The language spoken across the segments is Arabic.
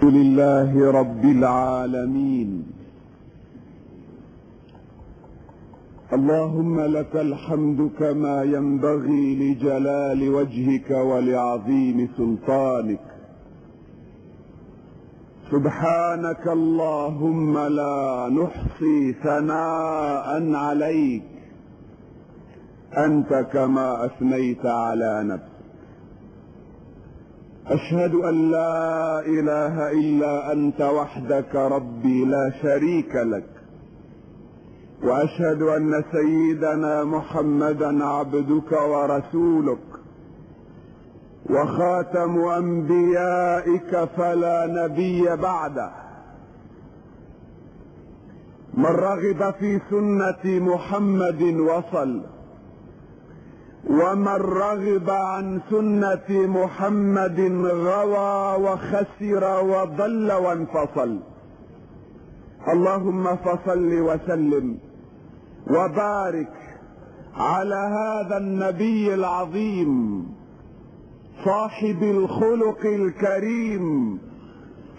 لله رب العالمين. اللهم لك الحمد كما ينبغي لجلال وجهك ولعظيم سلطانك. سبحانك اللهم لا نحصي ثناء عليك أنت كما أثنيت على نفسك. أشهد أن لا إله إلا أنت وحدك ربي لا شريك لك، وأشهد أن سيدنا محمدا عبدك ورسولك وخاتم أنبيائك فلا نبي بعده. من رغب في سنة محمد وصل، ومن رغب عن سنة محمد غوى وخسر وضل وانفصل. اللهم فصل وسلم وبارك على هذا النبي العظيم صاحب الخلق الكريم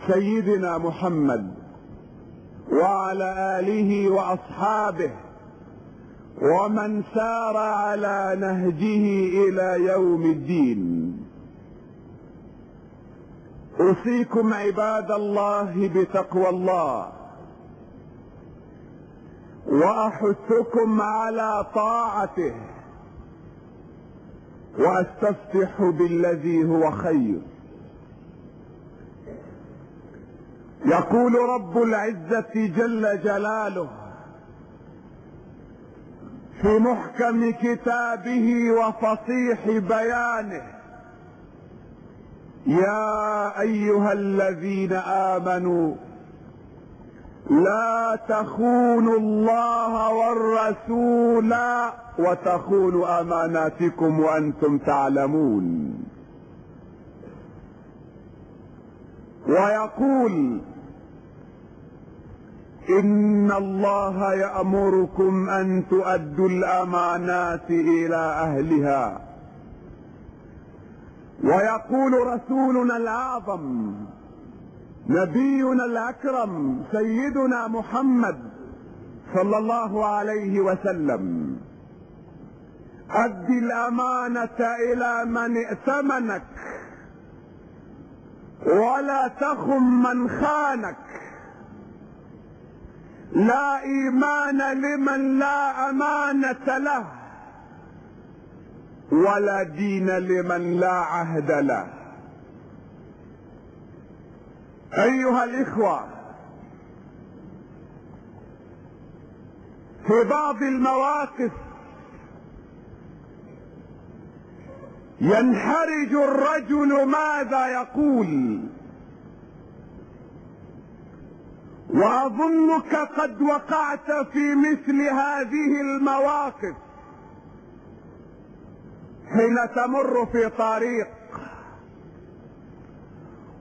سيدنا محمد، وعلى آله وأصحابه ومن سار على نهجه إلى يوم الدين. أوصيكم عباد الله بتقوى الله، وأحثكم على طاعته، وأستفتح بالذي هو خير. يقول رب العزة جل جلاله في محكم كتابه وفصيح بيانه: يا أيها الذين آمنوا لا تخونوا الله والرسول وتخونوا أماناتكم وأنتم تعلمون. ويقول: إن الله يأمركم أن تؤدوا الأمانات إلى أهلها. ويقول رسولنا الأعظم نبينا الأكرم سيدنا محمد صلى الله عليه وسلم: أد الأمانة إلى من ائتمنك، ولا تخن من خانك. لا إيمان لمن لا أمانة له، ولا دين لمن لا عهد له. أيها الإخوة، في بعض المواقف ينحرج الرجل ماذا يقول، وأظنك قد وقعت في مثل هذه المواقف حين تمر في طريق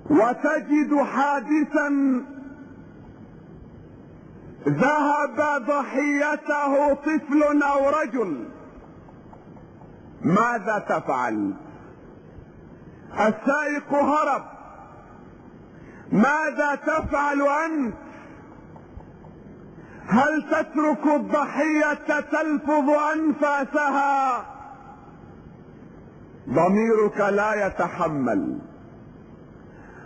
وتجد حادثا ذهب ضحيته طفل أو رجل. ماذا تفعل؟ السائق هرب، ماذا تفعل أنت؟ هل تترك الضحية تلفظ أنفاسها؟ ضميرك لا يتحمل.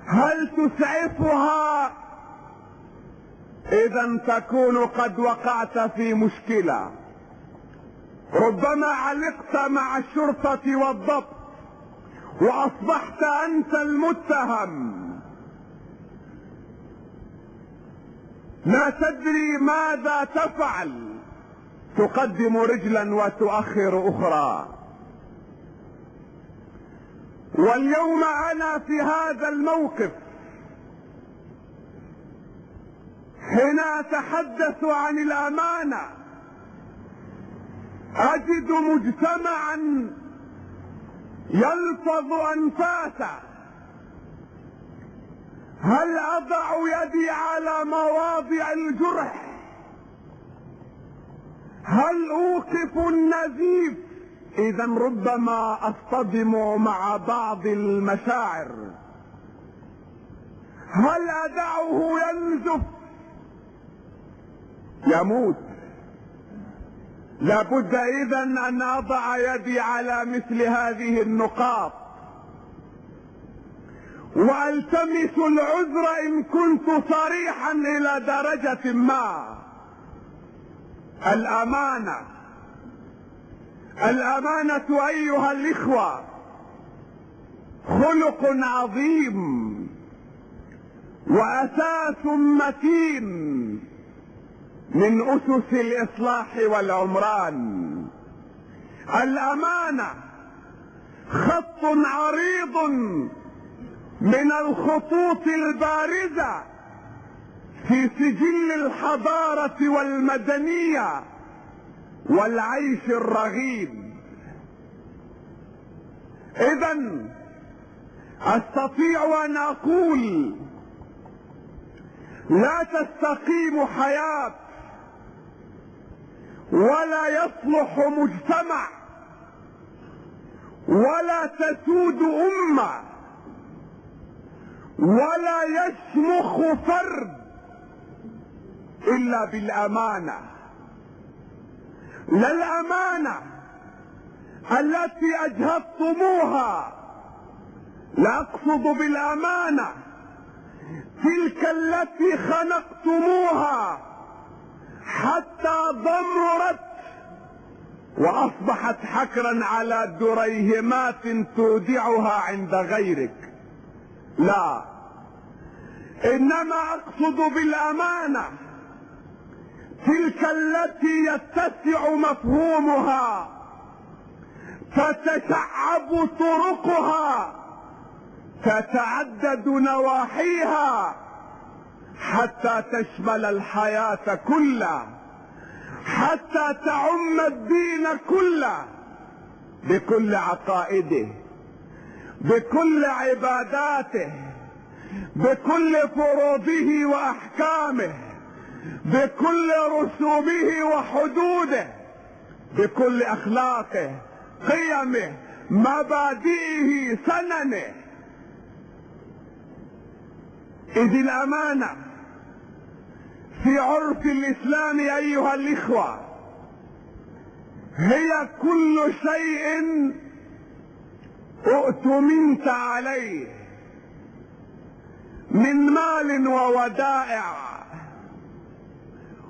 هل تسعفها؟ إذا تكون قد وقعت في مشكلة. ربما علقت مع الشرطة والضبط وأصبحت أنت المتهم، لا تدري ماذا تفعل، تقدم رجلا وتؤخر أخرى. واليوم أنا في هذا الموقف حين أتحدث عن الأمانة أجد مجتمعا يلفظ أنفاسه. هل أضع يدي على مواضع الجرح؟ هل أوقف النزيف؟ إذا ربما أصطدم مع بعض المشاعر. هل أدعه ينزف؟ يموت. لابد إذن أن أضع يدي على مثل هذه النقاط والتمس العذر ان كنت صريحا الى درجة ما. الامانة ايها الاخوة خلق عظيم واساس متين من اسس الاصلاح والعمران. الامانة خط عريض من الخطوط البارزة في سجل الحضارة والمدنية والعيش الرغيد. إذن أستطيع أن أقول لا تستقيم حياة ولا يصلح مجتمع ولا تسود أمة ولا يشمخ فرد إلا بالأمانة. لا الأمانة التي أجهضتموها، لا أقصد بالأمانة تلك التي خنقتموها حتى ضمرت وأصبحت حكرا على دريهمات تودعها عند غيرك. لا، انما اقصد بالامانة تلك التي يتسع مفهومها تتشعب طرقها تتعدد نواحيها حتى تشمل الحياة كلها، حتى تعم الدين كله بكل عقائده، بكل عباداته، بكل فروضه واحكامه، بكل رسومه وحدوده، بكل اخلاقه، قيمه، مبادئه، سننه. اذ الامانة في عرف الاسلام ايها الاخوة هي كل شيء اؤتمنت عليه من مال وودائع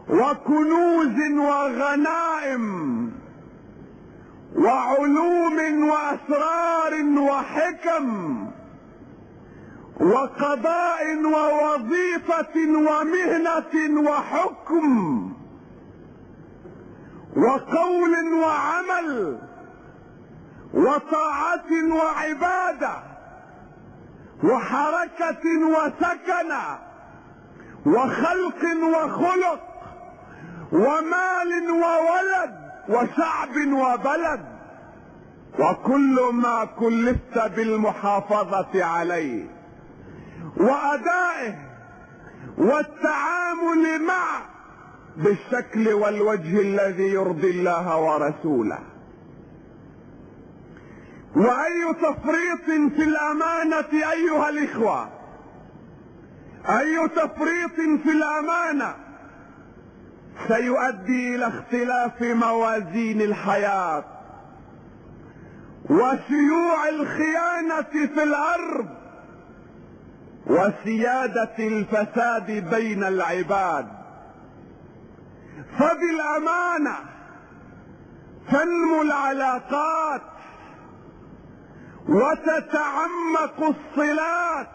وكنوز وغنائم وعلوم واسرار وحكم وقضاء ووظيفة ومهنة وحكم وقول وعمل وطاعة وعبادة وحركة وسكنة وخلق وخلق ومال وولد وشعب وبلد، وكل ما كلفت بالمحافظة عليه وأدائه والتعامل معه بالشكل والوجه الذي يرضي الله ورسوله. وأي تفريط في الأمانة أيها الإخوة، أي تفريط في الأمانة سيؤدي إلى اختلاف موازين الحياة وشيوع الخيانة في الأرض وسيادة الفساد بين العباد. فبالأمانة تنمو العلاقات وتتعمق الصلات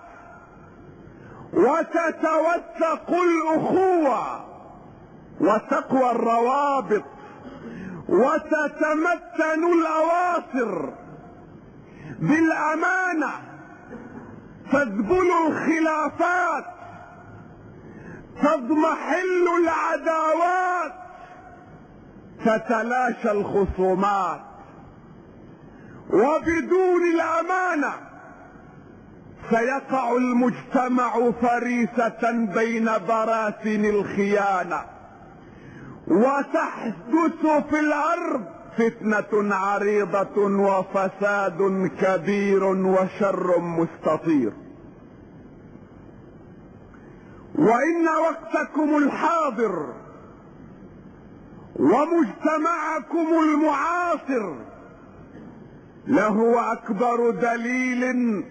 وتتوثق الأخوة وتقوى الروابط وتتمتن الأواصر. بالأمانة تذبل الخلافات، تضمحل العداوات، تتلاشى الخصومات. وبدون الأمانة سيقع المجتمع فريسة بين براثن الخيانة وتحدث في الأرض فتنة عريضة وفساد كبير وشر مستطير. وإن وقتكم الحاضر ومجتمعكم المعاصر لهو أكبر دليل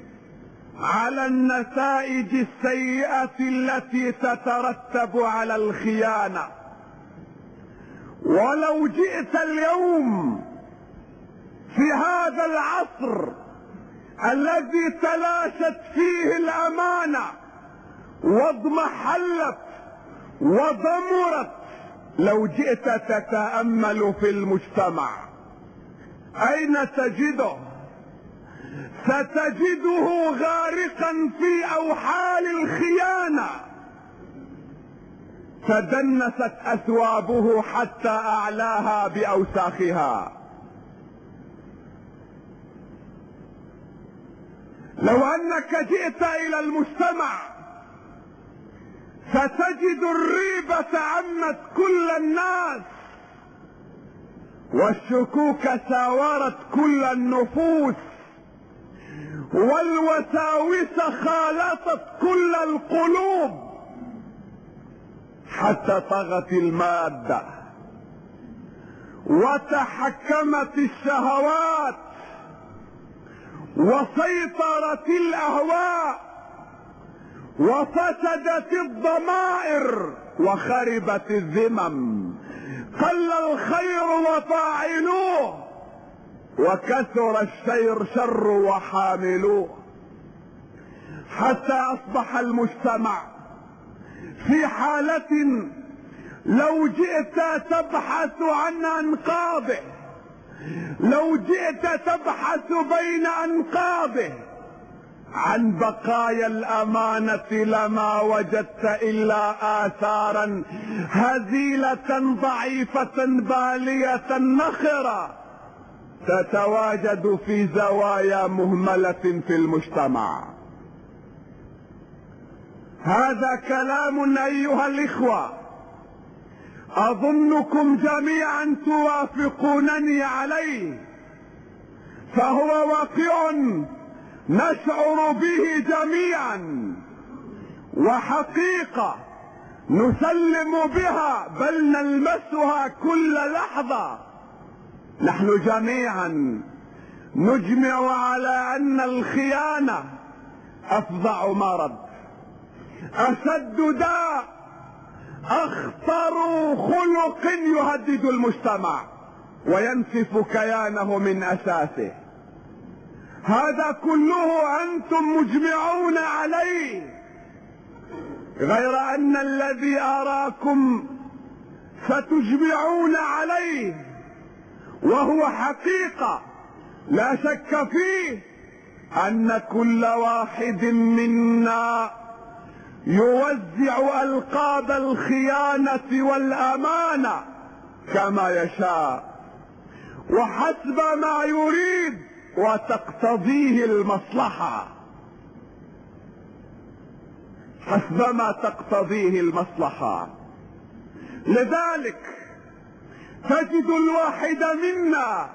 على النتائج السيئة التي تترتب على الخيانة. ولو جئت اليوم في هذا العصر الذي تلاشت فيه الأمانة واضمحلت وضمرت، لو جئت تتأمل في المجتمع أين تجده؟ ستجده غارقا في أوحال الخيانة، تدنست أثوابه حتى أعلاها بأوساخها. لو أنك جئت إلى المجتمع ستجد الريبة عمت كل الناس، والشكوك ساورت كل النفوس، والوساوس خالطت كل القلوب، حتى طغت المادة وتحكمت الشهوات وسيطرت الأهواء وفسدت الضمائر وخربت الذمم. قل الخير وفاعلوه وكثر الشر وحاملوه، حتى أصبح المجتمع في حالة لو جئت تبحث عن أنقاضه، لو جئت تبحث بين أنقاضه عن بقايا الأمانة لما وجدت إلا آثارا هزيلة ضعيفة بالية نخرة تتواجد في زوايا مهملة في المجتمع. هذا كلام أيها الإخوة أظنكم جميعا توافقونني عليه، فهو واقع نشعر به جميعا وحقيقة نسلم بها بل نلمسها كل لحظة. نحن جميعا نجمع على أن الخيانة أفظع مرض، أشد داء، أخطر خلق يهدد المجتمع وينسف كيانه من أساسه. هذا كله أنتم مجمعون عليه، غير أن الذي أراكم ستجمعون عليه وهو حقيقة لا شك فيه، أن كل واحد منا يوزع ألقاب الخيانة والأمانة كما يشاء وحسب ما يريد وتقتضيه المصلحة، حسب ما تقتضيه المصلحة. لذلك تجد الواحد منا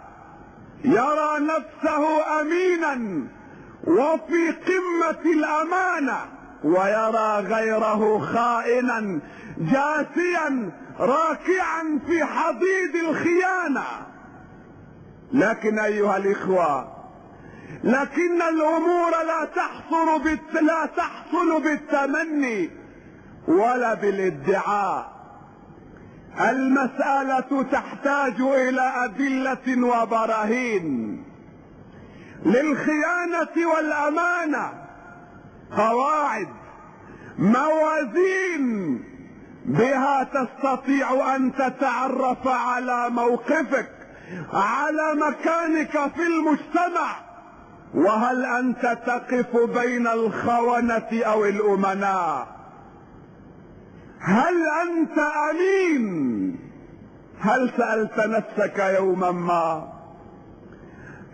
يرى نفسه أمينا وفي قمة الأمانة، ويرى غيره خائنا جاثيا راكعا في حضيض الخيانة. لكن أيها الإخوة، لكن الأمور لا تحصل بالتمني ولا بالادعاء. المسألة تحتاج إلى أدلة وبراهين. للخيانة والأمانة قواعد، موازين، بها تستطيع أن تتعرف على موقفك، على مكانك في المجتمع، وهل أنت تقف بين الخونة أو الأمناء؟ هل أنت أمين؟ هل سألت نفسك يوما ما؟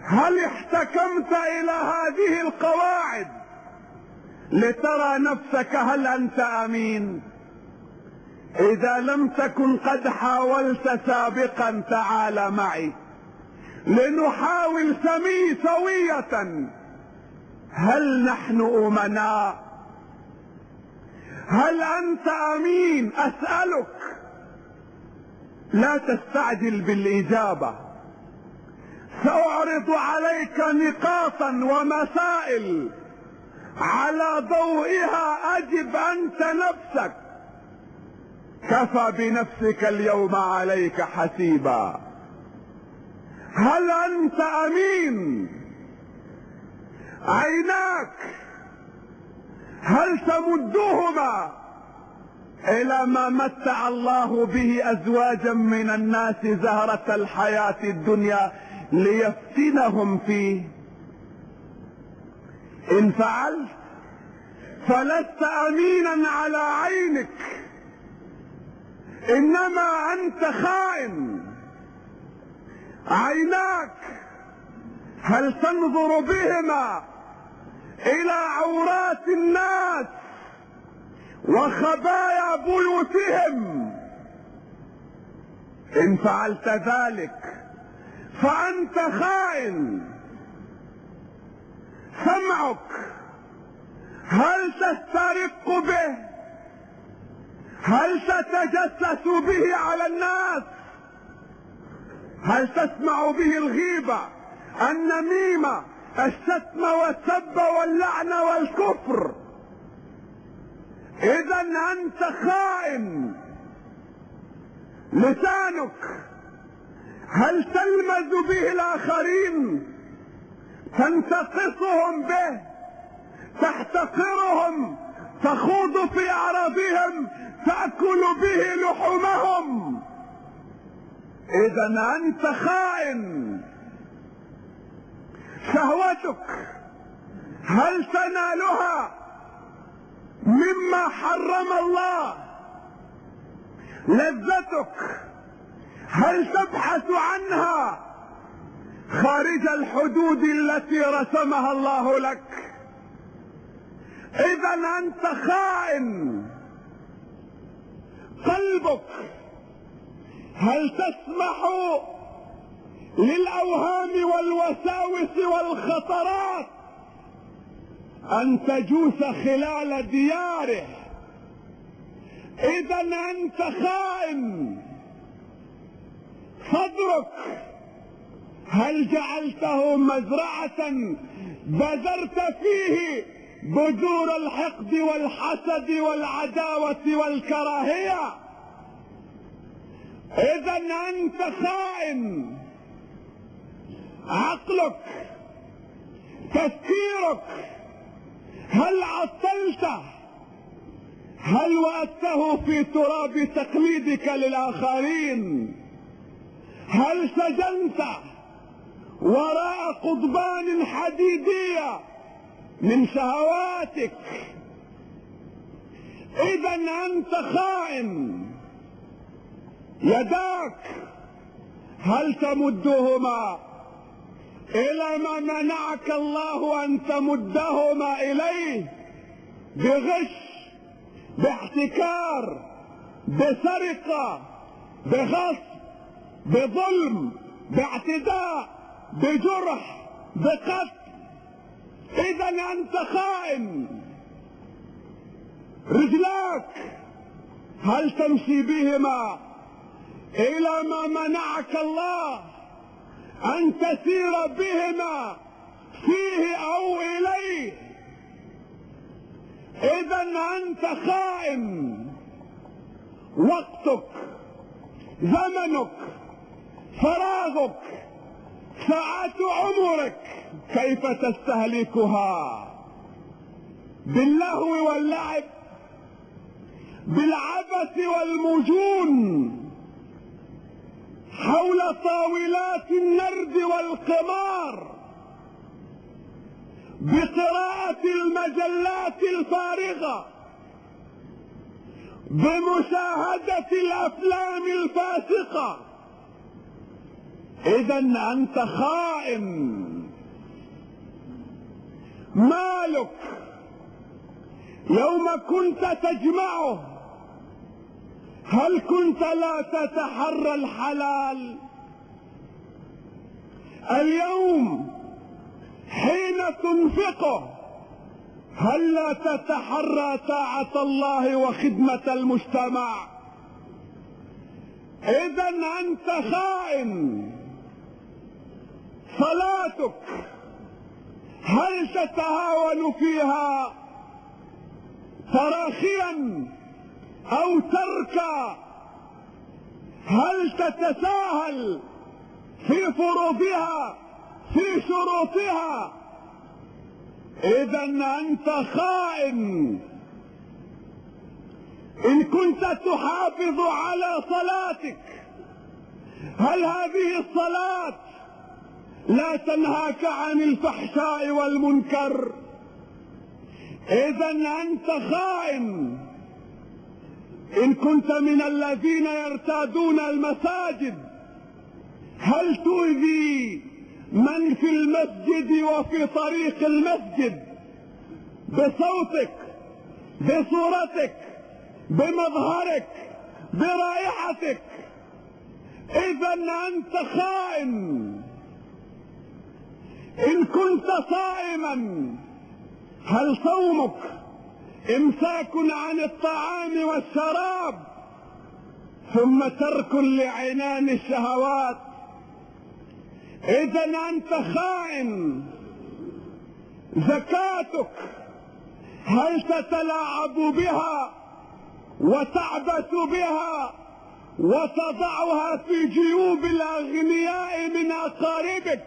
هل احتكمت إلى هذه القواعد لترى نفسك هل أنت أمين؟ إذا لم تكن قد حاولت سابقا تعال معي لنحاول سوية. هل نحن أمناء؟ هل أنت أمين؟ أسألك. لا تستعجل بالإجابة، سأعرض عليك نقاطا ومسائل على ضوئها أجب أنت نفسك. كفى بنفسك اليوم عليك حسيبا. هل أنت أمين؟ عيناك هل تمدهما إلى ما متع الله به أزواجا من الناس زهرة الحياة الدنيا ليفتنهم فيه؟ إن فعلت فلست أمينا على عينك، إنما أنت خائن. عيناك هل تنظر بهما إلى عورات الناس وخبايا بيوتهم؟ إن فعلت ذلك فأنت خائن. سمعك هل تسترق به؟ هل تتجسس به على الناس؟ هل تسمع به الغيبة، النميمة، الشتم والسب واللعنة والكفر؟ إذا أنت خائن. لسانك هل تلمز به الآخرين، تنتقصهم به، تحتقرهم، تخوض في أعراضهم، تأكل به لحومهم؟ إذا أنت خائن. شهوتك هل تنالها مما حرم الله؟ لذتك هل تبحث عنها خارج الحدود التي رسمها الله لك؟ إذا أنت خائن. قلبك هل تسمح للأوهام والوساوس والخطرات أن تجوس خلال دياره؟ إذا أنت خائن. صدرك هل جعلته مزرعة بذرت فيه بذور الحقد والحسد والعداوة والكراهية؟ إذا أنت خائن. عقلك، تفكيرك هل عطلته؟ هل وأته في تراب تقليدك للآخرين؟ هل سجنت وراء قضبان حديدية من شهواتك؟ إذا أنت خائن. يداك هل تمدهما إلى ما منعك الله أن تمدهما إليه؟ بغش، باحتكار، بسرقة، بغصب، بظلم، باعتداء، بجرح، بقتل. إذا أنت خائن. رجلاك هل تمشي بهما إلى ما منعك الله أن تسير بهما فيه أو إليه؟ إذا أنت خائن. وقتك، زمنك، فراغك، ساعات عمرك كيف تستهلكها؟ باللهو واللعب، بالعبث والمجون، حول طاولات النرد والقمار، بقراءة المجلات الفارغة، بمشاهدة الأفلام الفاسقة. إذا أنت خائن. مالك يوم كنت تجمعه هل كنت لا تتحرى الحلال؟ اليوم حين تنفقه هل لا تتحرى طاعة الله وخدمة المجتمع؟ إذا أنت خائن. صلاتك هل تتهاون فيها تراخيا أو تركا؟ هل تتساهل في فروضها في شروطها؟ إذا أنت خائن. إن كنت تحافظ على صلاتك، هل هذه الصلاة لا تنهاك عن الفحشاء والمنكر؟ إذا أنت خائن. إن كنت من الذين يرتادون المساجد، هل تؤذي من في المسجد وفي طريق المسجد بصوتك، بصورتك، بمظهرك، برائحتك؟ إذا أنت خائن. إن كنت صائما، هل صومك إمساك عن الطعام والشراب ثم ترك لعنان الشهوات؟ إذا أنت خائن. زكاتك هل تتلاعب بها وتعبث بها وتضعها في جيوب الأغنياء من أقاربك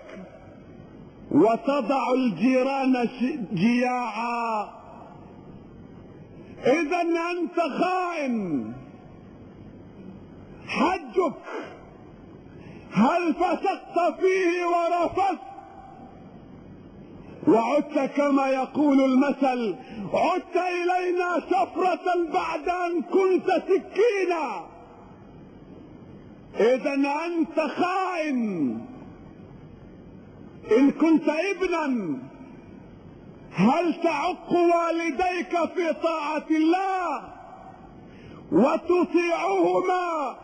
وتضع الجيران جياعا؟ إذا أنت خائن. حجك هل فسقت فيه ورفثت وعدت كما يقول المثل: عدت إلينا شفرة بعد أن كنت سكينا؟ إذا أنت خائن. إن كنت ابنا، هل تعق والديك في طاعة الله وتطيعهما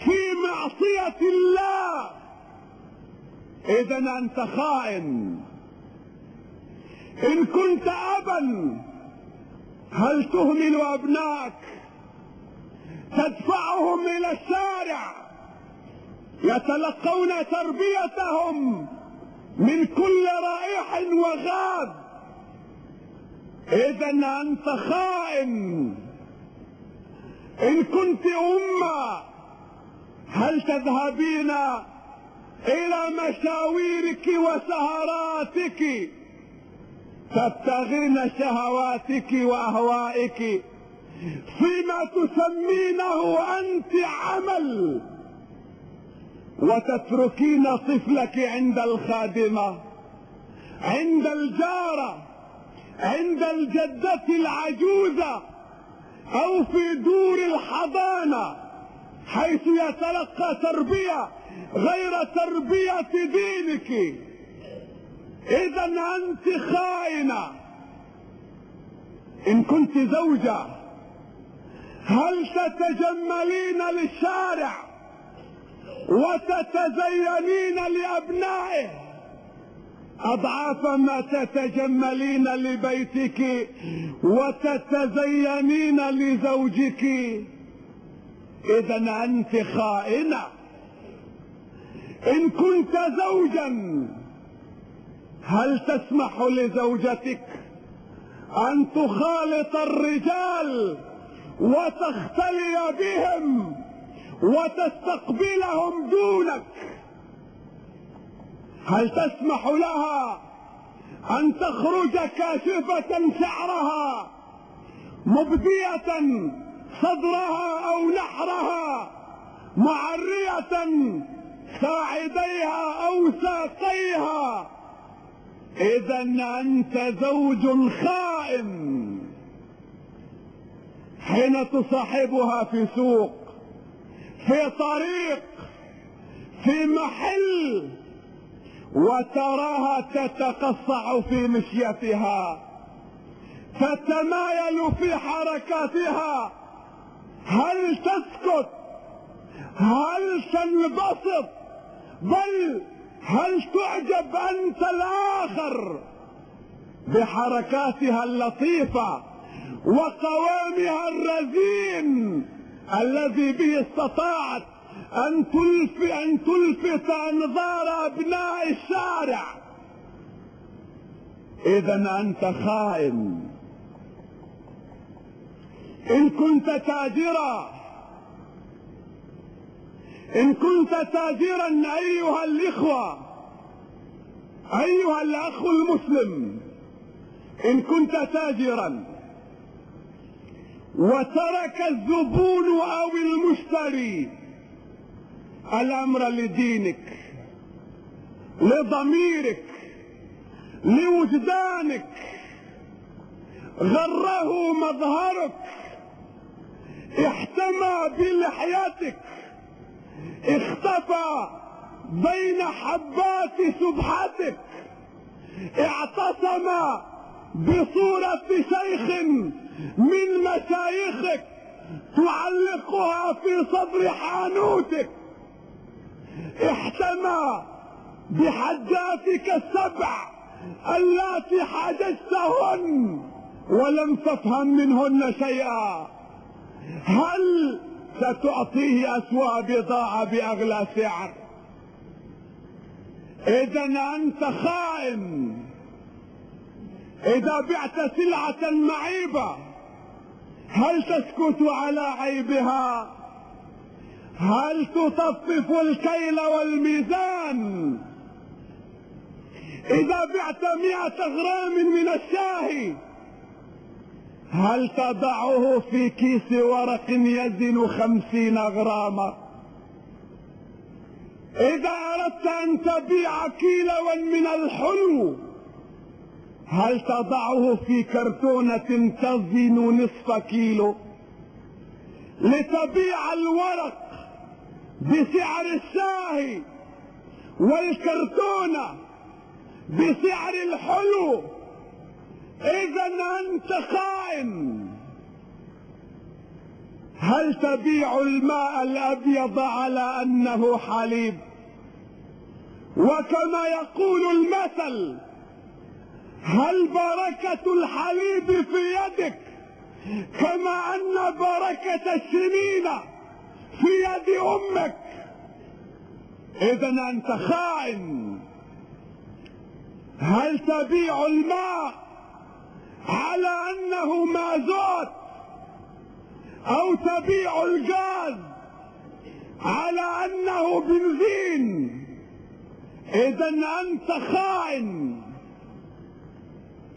في معصية الله؟ إذا أنت خائن. إن كنت أبا، هل تهمل أبنائك تدفعهم إلى الشارع يتلقون تربيتهم من كل رائح وغاب؟ إذا أنت خائن. إن كنت أمة، هل تذهبين إلى مشاويرك وسهراتك تبتغين شهواتك وأهوائك فيما تسمينه أنت عمل، وتتركين طفلك عند الخادمة، عند الجارة، عند الجدة العجوزة، أو في دور الحضانة حيث يتلقى تربية غير تربية دينك. إذا أنت خائنة. إن كنت زوجة، هل تتجملين للشارع وتتزينين لأبنائه أضعاف ما تتجملين لبيتك وتتزينين لزوجك؟ إذا أنت خائنة. إن كنت زوجا، هل تسمح لزوجتك أن تخالط الرجال وتختلي بهم وتستقبلهم دونك؟ هل تسمح لها أن تخرج كاشفة شعرها مبدية صدرها أو نحرها، معرية ساعديها أو ساقيها؟ إذا أنت زوج خائن. حين تصاحبها في سوق، في طريق، في محل، وتراها تتقصع في مشيتها، تتمايل في حركاتها، هل تسكت؟ هل تنبسط؟ بل هل تعجب أنت الآخر بحركاتها اللطيفة وقوامها الرزين الذي به استطاعت أن تلفت أنظار أبناء الشارع. إذا أنت خائن. إن كنت تاجرا أيها الإخوة، أيها الأخ المسلم، إن كنت تاجرا وترك الزبون أو المشتري الأمر لدينك، لضميرك، لوجدانك، غره مظهرك، احتمى بلحيتك، اختفى بين حبات سبحتك، اعتصم بصورة شيخ من مشايخك تعلقها في صدر حانوتك، احتمى بحجاتك السبع اللاتي حججتهن ولم تفهم منهن شيئا، هل ستعطيه أسوأ بضاعة بأغلى سعر؟ إذا أنت خائن. إذا بعت سلعة معيبة هل تسكت على عيبها؟ هل تطفف الكيل والميزان؟ إذا بعت 100 غرام من الشاي هل تضعه في كيس ورق يزن 50 غراما؟ إذا أردت أن تبيع كيلوا من الحلو هل تضعه في كرتونة تزن نصف كيلو؟ لتبيع الورق بسعر الشاي والكرتونة بسعر الحلو، إذا أنت خائن. هل تبيع الماء الأبيض على أنه حليب؟ وكما يقول المثل: هل بركة الحليب في يدك كما أن بركة السنين في يد أمك؟ إذا أنت خائن. هل تبيع الماء على أنه مازوت أو تبيع الغاز على أنه بنزين؟ إذا أنت خائن.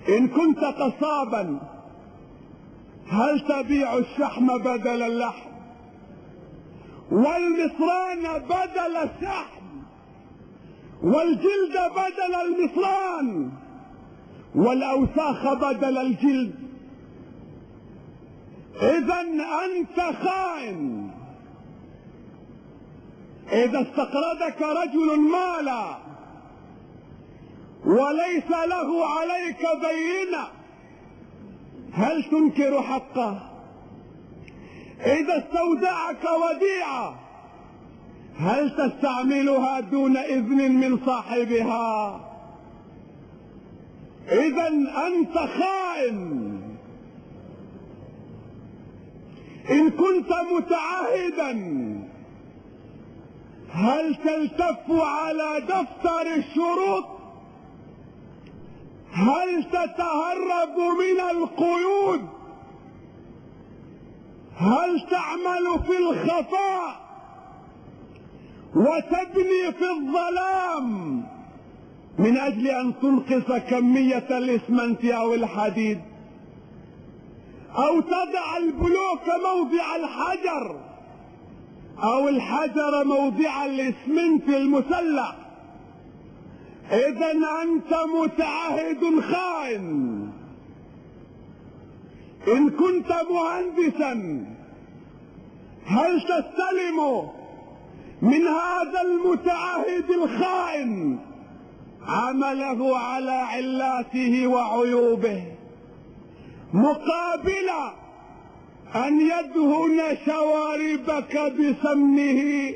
إن كنت قصابا هل تبيع الشحم بدل اللحم والمصران بدل الشحم والجلد بدل المصران والأوساخ بدل الجلد؟ إذا أنت خائن. إذا استقرضك رجل مالا وليس له عليك بينة هل تنكر حقه؟ إذا استودعك وديعة هل تستعملها دون إذن من صاحبها؟ إذا أنت خائن. إن كنت متعهدا هل تلتف على دفتر الشروط؟ هل تتهرب من القيود؟ هل تعمل في الخفاء وتبني في الظلام من أجل أن تنقص كمية الإسمنت أو الحديد، أو تضع البلوك موضع الحجر أو الحجر موضع الإسمنت المسلح؟ إذا أنت متعهد خائن. إن كنت مهندسا هل تستلم من هذا المتعهد الخائن عمله على علاته وعيوبه مقابل أن يدهن شواربك بسمنه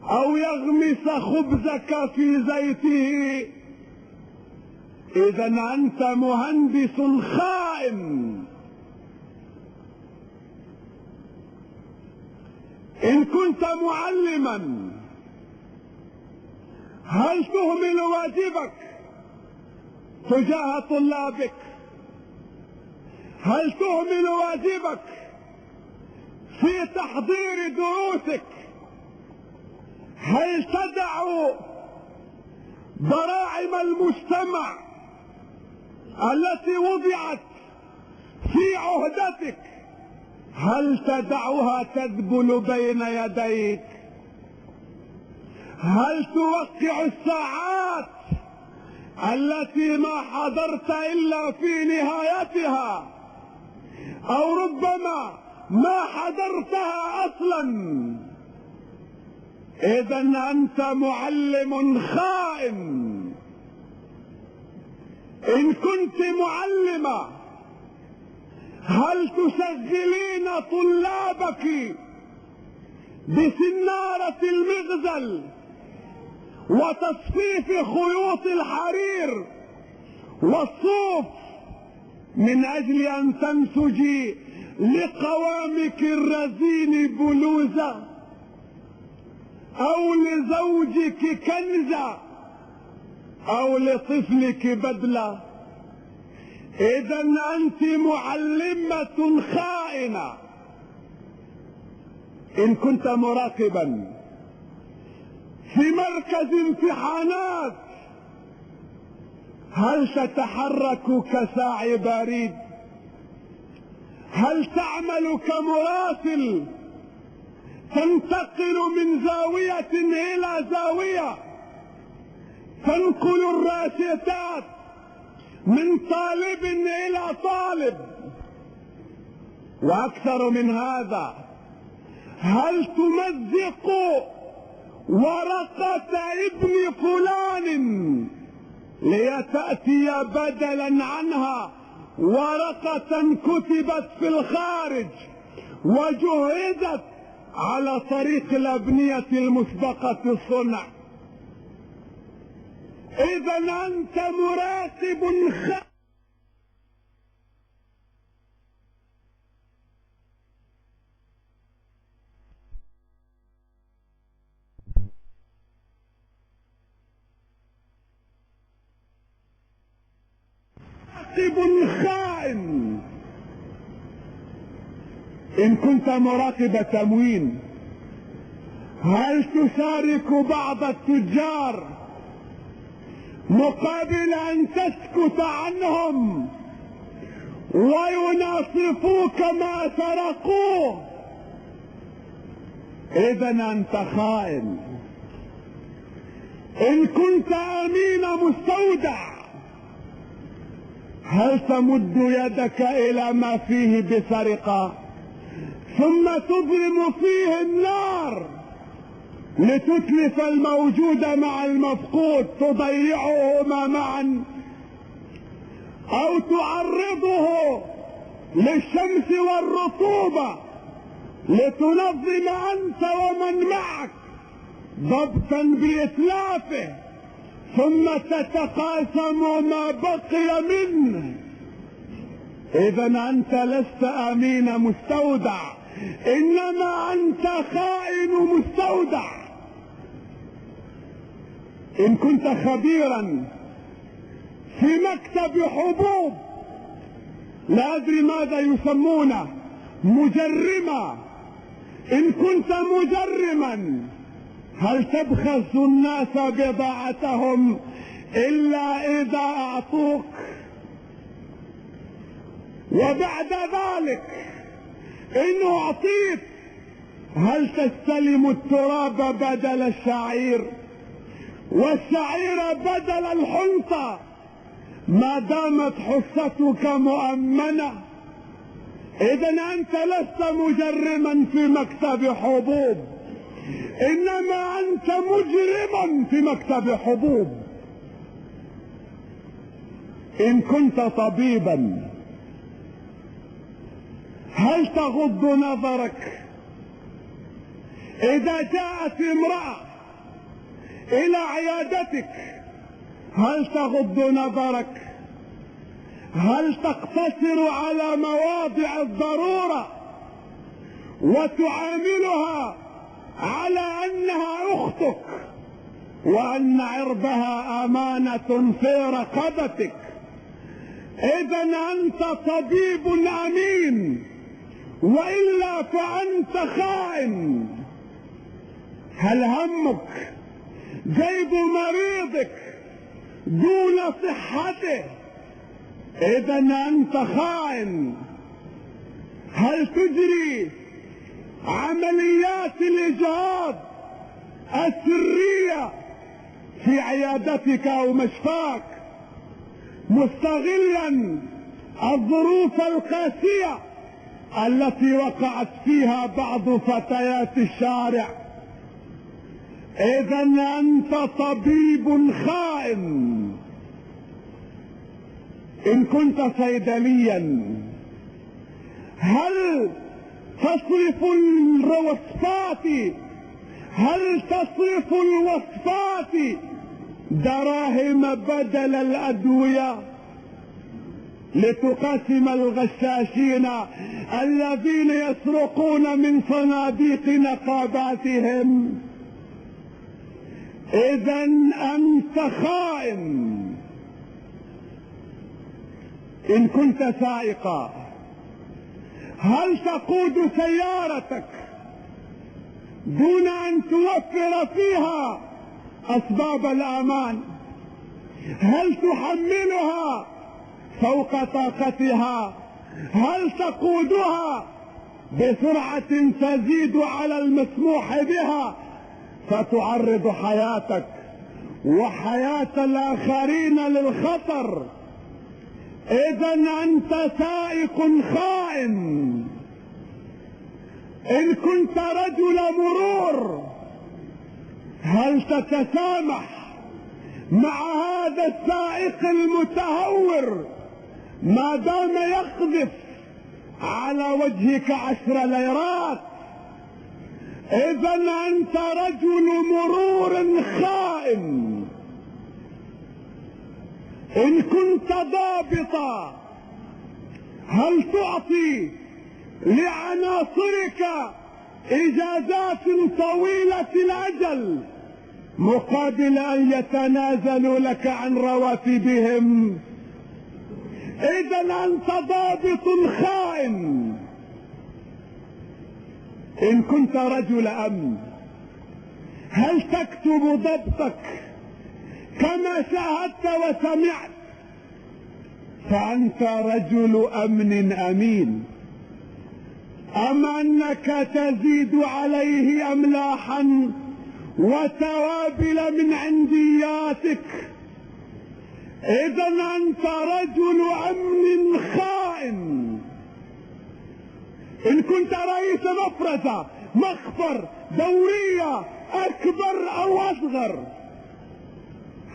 أو يغمس خبزك في زيته؟ اذا انت مهندس خائن. ان كنت معلما هل تهمل واجبك تجاه طلابك؟ هل تهمل واجبك في تحضير دروسك؟ هل تدع براعم المجتمع التي وضعت في عهدتك هل تدعها تذبل بين يديك؟ هل توقع الساعات التي ما حضرت الا في نهايتها او ربما ما حضرتها اصلا؟ اذا انت معلم خائن. ان كنت معلمة هل تشغلين طلابك بسنارة المغزل وتصفيف خيوط الحرير والصوف من اجل ان تنسجي لقوامك الرزين بلوزة او لزوجك كنزة او لطفلك بدلة؟ اذا انت معلمة خائنة. ان كنت مراقبا في مركز امتحانات هل تتحرك كساعي بريد؟ هل تعمل كمراسل تنتقل من زاوية الى زاوية تنقل الراشدات من طالب الى طالب؟ واكثر من هذا هل تمزق ورقة ابن فلان ليتأتي بدلا عنها ورقة كتبت في الخارج وجهزت على طريق الأبنية المسبقة الصنع؟ إذا أنت مراقب خائن. ان كنت مراقب تموين هل تشارك بعض التجار مقابل ان تسكت عنهم ويناصفوك ما سرقوه؟ اذا انت خائن. ان كنت امين مستودع هل تمد يدك الى ما فيه بسرقة ثم تضرم فيه النار لتتلف الموجود مع المفقود تضيعهما معا، او تعرضه للشمس والرطوبة لتنظم انت ومن معك ضبطا بإتلافه ثم تتقاسم ما بقي منه؟ اذا انت لست امين مستودع انما انت خائن مستودع. ان كنت خبيرا في مكتب حبوب لا ادري ماذا يسمونه مجرما، ان كنت مجرما هل تبخس الناس بضاعتهم الا اذا اعطوك؟ وبعد ذلك ان اعطيت هل تستلم التراب بدل الشعير والشعير بدل الحنطة ما دامت حصتك مؤمنة؟ اذا انت لست مجرما في مكتب حبوب انما انت مجرم في مكتب حبوب. ان كنت طبيبا هل تغض نظرك اذا جاءت امرأة الى عيادتك؟ هل تغض نظرك هل تقتصر على مواضع الضرورة وتعاملها على انها اختك وان عرضها امانة في رقبتك؟ اذا انت طبيب امين، والا فانت خائن. هل همك جيب مريضك دون صحته؟ اذا انت خائن. هل تجري عمليات الاجهاض السرية في عيادتك او مشفاك مستغلا الظروف القاسية التي وقعت فيها بعض فتيات الشارع؟ اذا انت طبيب خائن. ان كنت صيدليا هل تصرف الوصفات دراهم بدل الادوية لتقاسم الغشاشين الذين يسرقون من صناديق نقاباتهم؟ اذا انت خائن. ان كنت سائقا هل تقود سيارتك دون ان توفر فيها اسباب الامان؟ هل تحملها فوق طاقتها؟ هل تقودها بسرعة تزيد على المسموح بها فتعرض حياتك وحياة الاخرين للخطر؟ اذا انت سائق خائن. ان كنت رجل مرور هل تتسامح مع هذا السائق المتهور ما دام يقذف على وجهك 10 ليرات؟ اذا انت رجل مرور خائن. ان كنت ضابطا هل تعطي لعناصرك اجازات طويلة الاجل مقابل ان يتنازلوا لك عن رواتبهم؟ اذا انت ضابط خائن. ان كنت رجل امن هل تكتب ضبطك كما شاهدت وسمعت؟ فانت رجل امن امين. ام انك تزيد عليه املاحا وتوابل من عندياتك؟ اذا انت رجل امن خائن. ان كنت رئيس مفرزة مخفر دورية اكبر او اصغر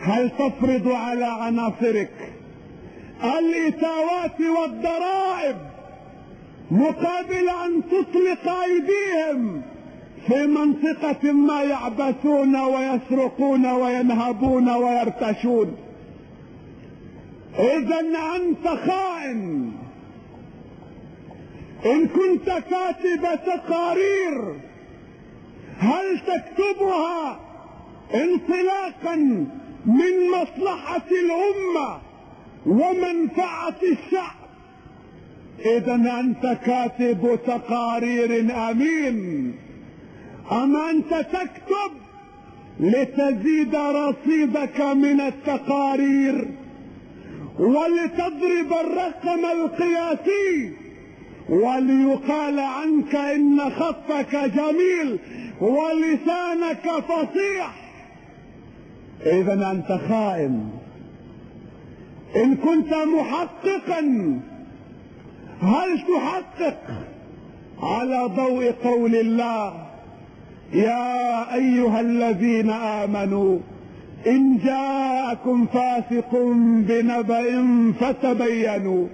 هل تفرض على عناصرك الاتاوات والضرائب مقابل ان تطلق ايديهم في منطقة ما يعبثون ويسرقون وينهبون ويرتشون؟ اذا انت خائن. ان كنت كاتب تقارير هل تكتبها انطلاقا من مصلحة الامة ومنفعة الشعب؟ اذا انت كاتب تقارير امين. اما انت تكتب لتزيد رصيدك من التقارير ولتضرب الرقم القياسي وليقال عنك ان خطك جميل ولسانك فصيح؟ اذا انت خائن. ان كنت محققا هل تحقق على ضوء قول الله يا ايها الذين امنوا ان جاءكم فاسق بنبأ فتبينوا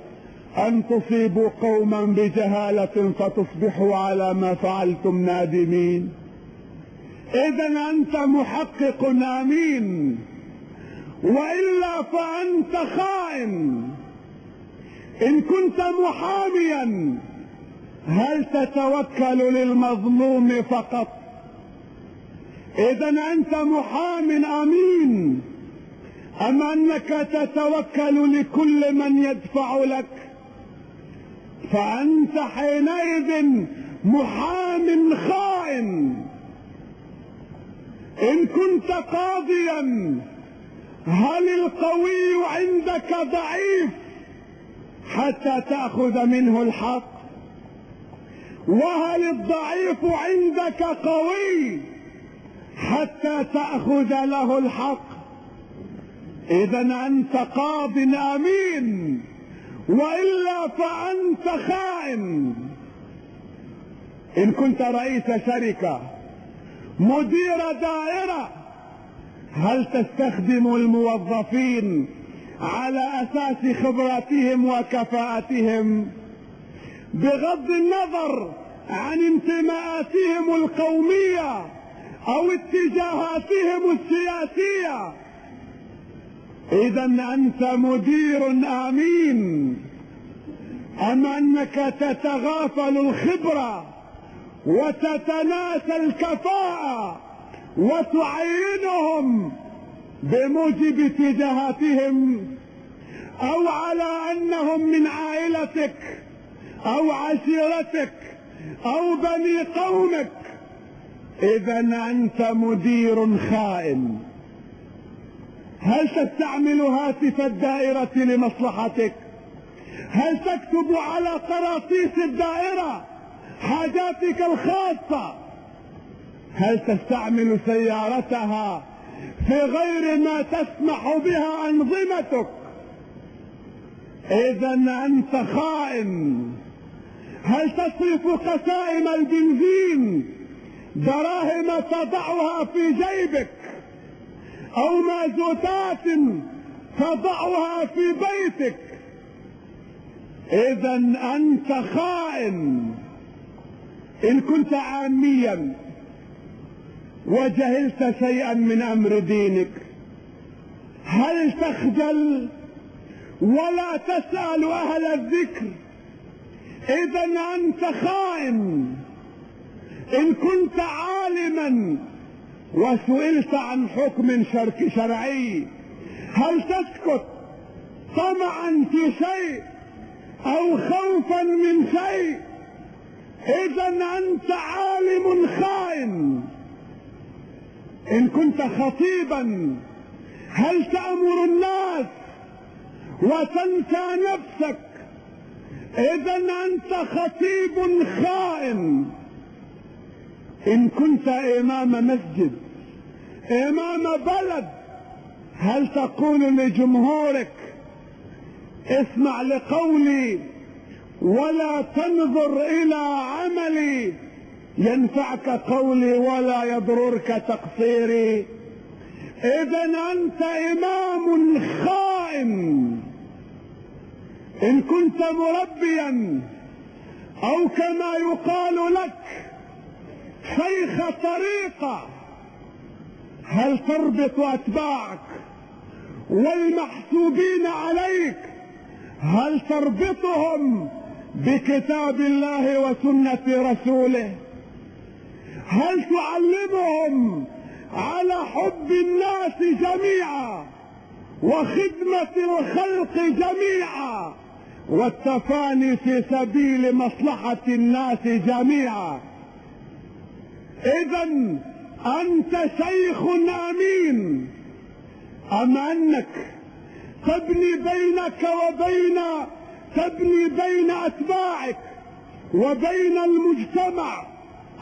ان تصيبوا قوما بجهالة فتصبحوا على ما فعلتم نادمين؟ اذا انت محقق امين، والا فانت خائن. إن كنت محاميا هل تتوكل للمظلوم فقط؟ إذا أنت محام أمين أم أنك تتوكل لكل من يدفع لك؟ فأنت حينئذ محام خائن. إن كنت قاضيا هل القوي عندك ضعيف حتى تأخذ منه الحق؟ وهل الضعيف عندك قوي حتى تأخذ له الحق؟ إذا أنت قاض أمين، وإلا فأنت خائن. إن كنت رئيس شركة، مدير دائرة، هل تستخدم الموظفين على أساس خبراتهم وكفاءتهم بغض النظر عن انتماءاتهم القومية أو اتجاهاتهم السياسية؟ إذا أنت مدير أمين. أم أنك تتغافل الخبرة وتتناسى الكفاءة وتعينهم بموجب اتجاهاتهم أو على أنهم من عائلتك أو عشيرتك أو بني قومك؟ إذا أنت مدير خائن. هل تستعمل هاتف الدائرة لمصلحتك؟ هل تكتب على قراطيس الدائرة حاجاتك الخاصة؟ هل تستعمل سيارتها في غير ما تسمح بها أنظمتك؟ إذا أنت خائن. هل تصرف قسائم البنزين دراهم تضعها في جيبك أو مازوتات تضعها في بيتك؟ إذا أنت خائن. إن كنت عاميا وجهلت شيئا من أمر دينك، هل تخجل ولا تسأل أهل الذكر؟ إذا أنت خائن. إن كنت عالما وسئلت عن حكم شرعي، هل تسكت طمعا في شيء أو خوفا من شيء؟ إذا أنت عالم خائن. إن كنت خطيبا، هل تأمر الناس وتنسى نفسك؟ إذا أنت خطيب خائن. إن كنت إمام مسجد، إمام بلد، هل تقول لجمهورك اسمع لقولي ولا تنظر إلى عملي، ينفعك قولي ولا يضررك تقصيري؟ إذا أنت إمام خائن. إن كنت مربيا أو كما يقال لك شيخ طريقة، هل تربط أتباعك والمحسوبين عليك؟ هل تربطهم بكتاب الله وسنة رسوله؟ هل تعلمهم على حب الناس جميعا وخدمة الخلق جميعا والتفاني في سبيل مصلحة الناس جميعا؟ إذا أنت شيخ أمين. أم أنك تبني بين أتباعك وبين المجتمع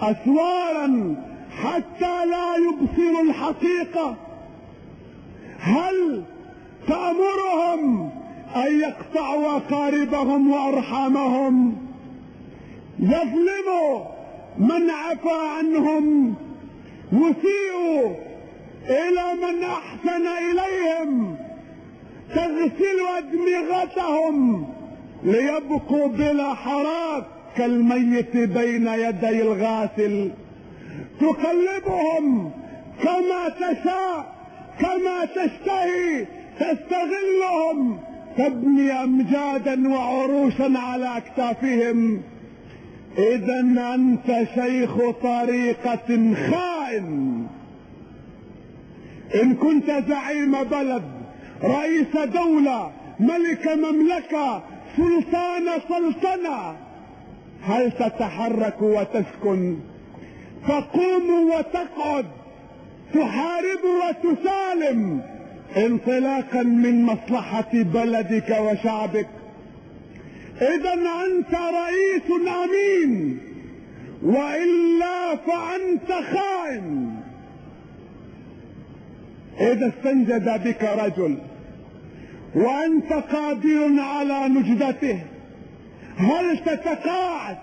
أسوارا حتى لا يبصروا الحقيقة؟ هل تأمرهم أن يقطعوا أقاربهم وأرحامهم، يظلموا من عفا عنهم، يسيئوا إلى من أحسن إليهم، تغسل أدمغتهم ليبقوا بلا حراك كالميت بين يدي الغاسل، تقلبهم كما تشاء كما تشتهي، تستغلهم تبني أمجادا وعروشا على أكتافهم، إذا أنت شيخ طريقة خائن. إن كنت زعيم بلد، رئيس دولة، ملك مملكة، سلطان سلطنة، هل تتحرك وتسكن؟ تقوم وتقعد، تحارب وتسالم انطلاقا من مصلحة بلدك وشعبك؟ إذا أنت رئيس أمين، وإلا فأنت خائن. إذا استنجد بك رجل وأنت قادر على نجدته، هل تتقاعد؟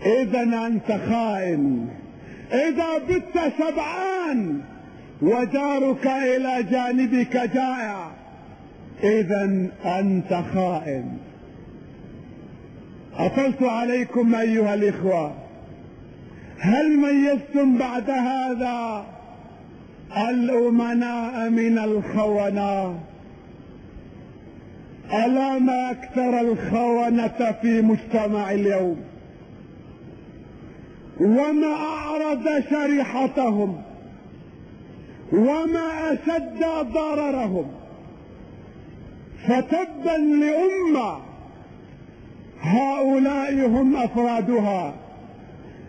إذا أنت خائن. إذا بت شبعان وجارك إلى جانبك جائع، إذا أنت خائن. أطلت عليكم أيها الإخوة، هل ميزتم بعد هذا الأمناء من الخونة؟ ألا ما أكثر الخونة في مجتمع اليوم، وما أعرض شريحتهم، وما أشد ضررهم. فتبا لأمة هؤلاء هم أفرادها،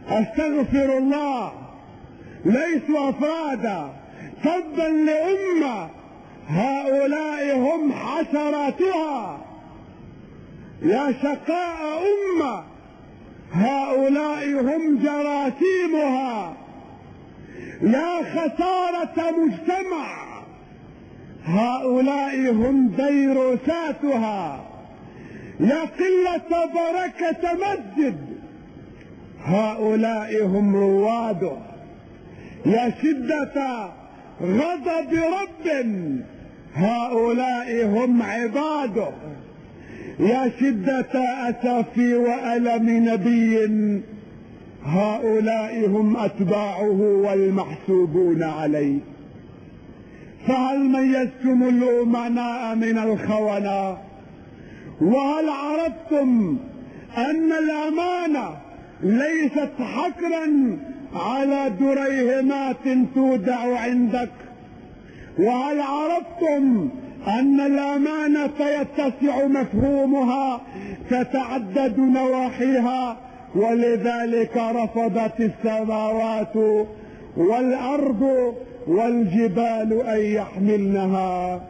أستغفر الله، ليسوا أفرادا. تبا لأمة هؤلاء هم حشراتها. يا شقاء أمة هؤلاء هم جراثيمها. يا خسارة مجتمع هؤلاء هم فيروساتها. يا قلة بركة مسجد هؤلاء هم رواده. يا شدة غضب رب هؤلاء هم عباده. يا شدة أسف وألم نبي هؤلاء هم أتباعه والمحسوبون عليه. فهل ميزتم الأمناء من الخونة؟ وهل عرفتم أن الأمانة ليست حكرا على دريهمات تودع عندك؟ وهل عرفتم أن الأمانة يتسع مفهومها، تتعدد نواحيها، ولذلك رفضت السماوات والأرض والجبال أن يحملنها؟